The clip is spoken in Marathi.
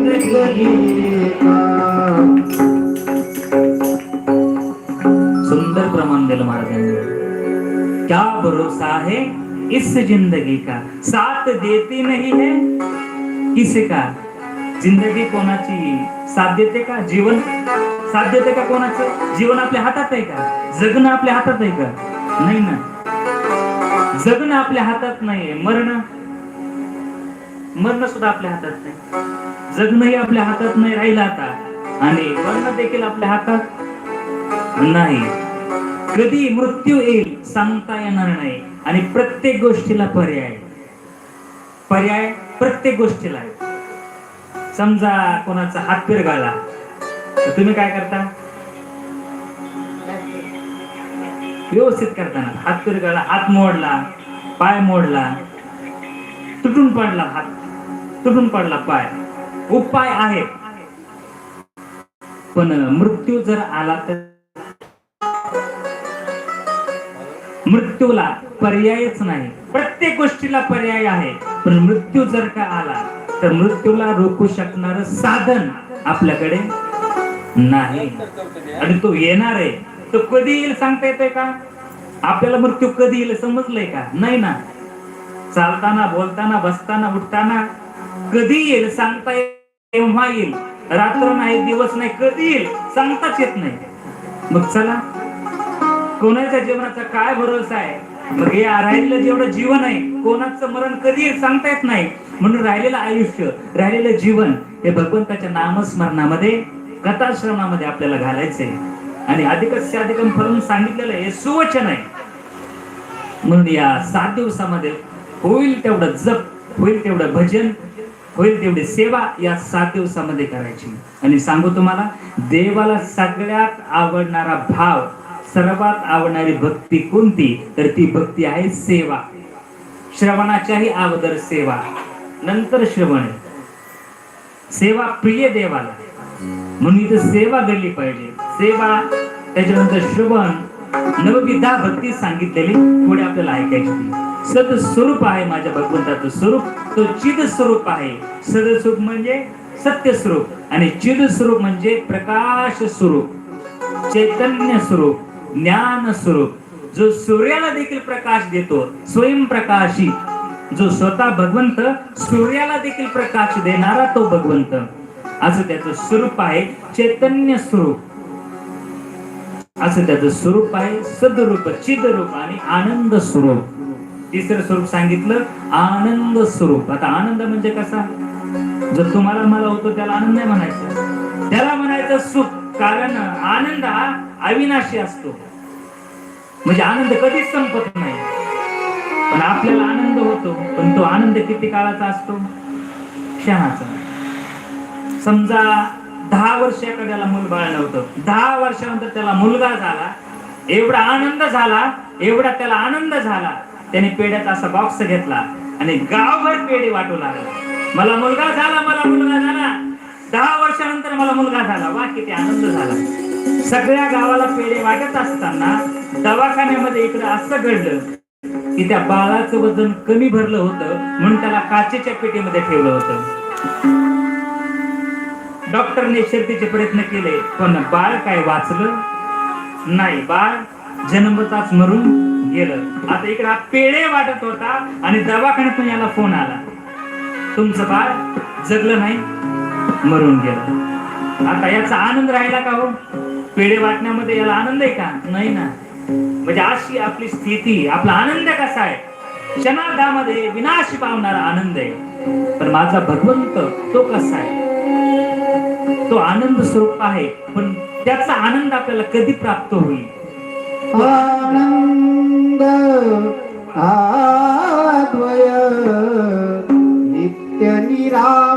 जिंदगी का। सुंदर प्रमाण दिलं महाराजांनी। क्या भरोसा है इस जिंदगी का, साथ देती नहीं है किसी का। जिंदगी कोणाची साथ देते का? जीवन साथ देते का कोणाचं? जीवन आपल्या हातात आहे का? जगणं आपल्या हातात आहे का? नाही ना, जगणं आपल्या हातात नाहीये, मरण सुद्धा आपल्या हातात नाही, जगणंही आपल्या हातात नाही राहिलं आता, आणि मरण देखील आपल्या हातात नाही। कधी मृत्यू येईल सांगता येणार नाही, आणि प्रत्येक गोष्टीला पर्याय प्रत्येक गोष्टीला आहे। समजा कोणाचा हात पिरगाळला तर तुम्ही काय करता? व्यवस्थित करताना हात पिरगाळला, हात मोडला, पाय मोडला, तुटून पडला हात, तुटून पडला पाय, उपाय आहे। पण मृत्यू जर आला तर मृत्यूला पर्यायच नाही। प्रत्येक गोष्टीला पर्याय आहे, पण मृत्यू जर का आला तर मृत्यूला रोखू शकणार साधन आपल्याकडे नाही, आणि तो येणार आहे। तो कधी येईल सांगता येतंय का? आपल्याला मृत्यू कधी येईल समजलंय का? नाही ना। चालताना, बोलताना, बसताना, उठताना कधी येईल सांगता येईल, तेव्हा येईल। रात्र नाही, दिवस नाही, कधी येईल सांगताच येत नाही। मग चला, कोणाच्या जीवनाचा काय भरोसा आहे? मग हे राहिलेलं जेवढं जीवन आहे, कोणाचं मरण कधी येईल सांगता येत नाही। म्हणून राहिलेलं आयुष्य, राहिलेलं जीवन हे भगवंताच्या नामस्मरणामध्ये, कथाश्रवणामध्ये आपल्याला घालायचंय। आणि अधिकस्य अधिकम फलम सांगितलेलं हे सुवचन आहे। म्हणून या 7 दिवसामध्ये होईल तेवढं जप, होईल तेवढं भजन, होईल तेवढी सेवा या 7 दिवसामध्ये करायची। आणि सांगू तुम्हाला, देवाला सगळ्यात आवडणारा भाव, सर्वात आवडणारी भक्ती कोणती? तर ती भक्ती आहे सेवा। श्रवणाच्याही अगोदर सेवा, नंतर श्रवण। सेवा प्रिय देवाला, म्हणून इथं सेवा घडली पाहिजे। सेवा, त्याच्यानंतर श्रवण, नवविधा भक्ती सांगितलेली पुढे आपल्याला ऐकायची। सद स्वरूप आहे माझ्या भगवंताचं स्वरूप, तो चिद स्वरूप आहे। सद स्वरूप म्हणजे सत्य स्वरूप, आणि चिद स्वरूप म्हणजे प्रकाश स्वरूप, चैतन्य स्वरूप, ज्ञान स्वरूप, जो सूर्याला देखील प्रकाश देतो, स्वयंप्रकाशी, जो स्वतः भगवंत सूर्याला देखील प्रकाश देणारा तो भगवंत, असं त्याचं स्वरूप आहे। चैतन्य स्वरूप असं त्याचं स्वरूप आहे। सदरूप, चिदरूप आणि आनंद स्वरूप। तिसरं स्वरूप सांगितलं आनंद स्वरूप। आता आनंद म्हणजे कसा? जर तुम्हाला मला होतो त्याला आनंद नाही म्हणायचं, त्याला म्हणायचं सुख। कारण आनंद हा अविनाशी असतो, म्हणजे आनंद कधीच संपत नाही। पण आपल्याला आनंद होतो, पण तो आनंद किती काळाचा असतो? क्षणाचा। समजा 10 वर्ष एखाद्याला मूलबाळ नव्हतं, 10 वर्षानंतर त्याला मुलगा झाला, एवढा आनंद झाला, एवढा त्याला आनंद झाला, त्याने पेढ्याचा असा बॉक्स घेतला आणि गावभर पेढे वाटू लागला। मला मुलगा झाला, मला मुलगा झाला, 10 वर्षानंतर मला मुलगा झाला, वा किती आनंद झाला। सगळ्या गावाला पेढे वाटत असताना दवाखान्यामध्ये इकडे असं घडलं की त्या बाळाचं वजन कमी भरलं होतं, म्हणून त्याला काचेच्या पेटीमध्ये ठेवलं होतं। डॉक्टरने शर्तीचे प्रयत्न केले, पण बाळ काय वाचलं नाही, बाळ जन्मताच मरून गेलं। आता इकडे हा पेढे वाटत होता आणि दवाखान्यातून याला फोन आला, तुमचं बाळ जगलं नाही, मरून गेलं। आता याचा आनंद राहिला का हो? पेढे वाटण्यामध्ये याला आनंद आहे का? नाही ना। म्हणजे अशी आपली स्थिती, आपला आनंद कसा आहे? क्षणार्धामध्ये विनाश पावणारा आनंद आहे। पण माझा भगवंत तो कसा आहे? तो आनंद स्वरूप आहे, पण त्याचा आनंद आपल्याला कधी प्राप्त होईल? आनंद आद्वय नित्य निरा